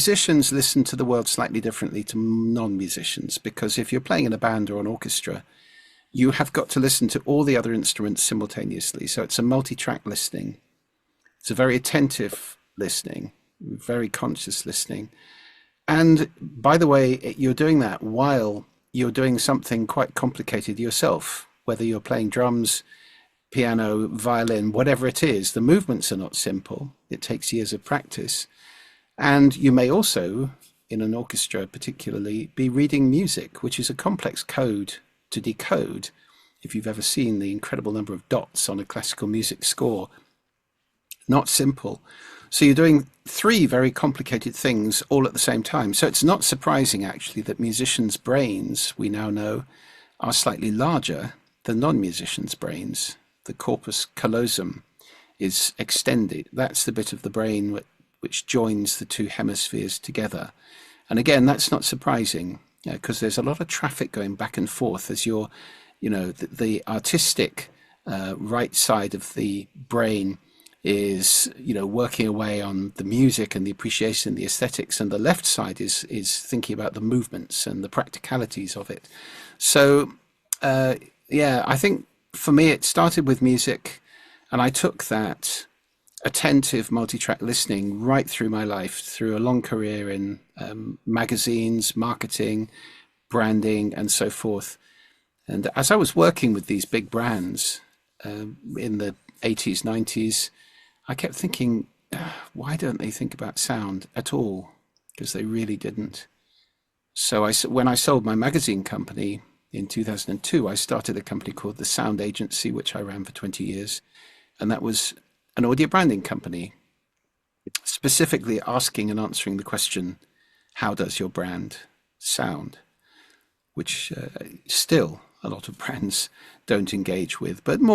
musicians listen to the world slightly differently to non-musicians, because if you're playing in a band or an orchestra, you have got to listen to all the other instruments simultaneously. So it's a multi-track listening. It's a very attentive listening, very conscious listening. And by the way, you're doing that while you're doing something quite complicated yourself, whether you're playing drums, piano, violin, whatever it is. The movements are not simple. It takes years of practice. And you may also, in an orchestra particularly, be reading music, which is a complex code to decode. If you've ever seen the incredible number of dots on a classical music score, not simple. So you're doing three very complicated things all at the same time. So it's not surprising, actually, that musicians' brains, we now know, are slightly larger than non-musicians' brains. The corpus callosum is extended. That's the bit of the brain which joins the two hemispheres together. And again, that's not surprising, because there's a lot of traffic going back and forth as you're, the artistic right side of the brain is, working away on the music and the appreciation, the aesthetics, and the left side is thinking about the movements and the practicalities of it. So, I think for me, it started with music, and I took that attentive multi-track listening right through my life, through a long career in magazines, marketing, branding, and so forth. And as I was working with these big brands in the 80s, 90s, I kept thinking, why don't they think about sound at all? Because they really didn't. So when I sold my magazine company in 2002, I started a company called The Sound Agency, which I ran for 20 years. And that was an audio branding company, specifically asking and answering the question, how does your brand sound? Which still a lot of brands don't engage with, but more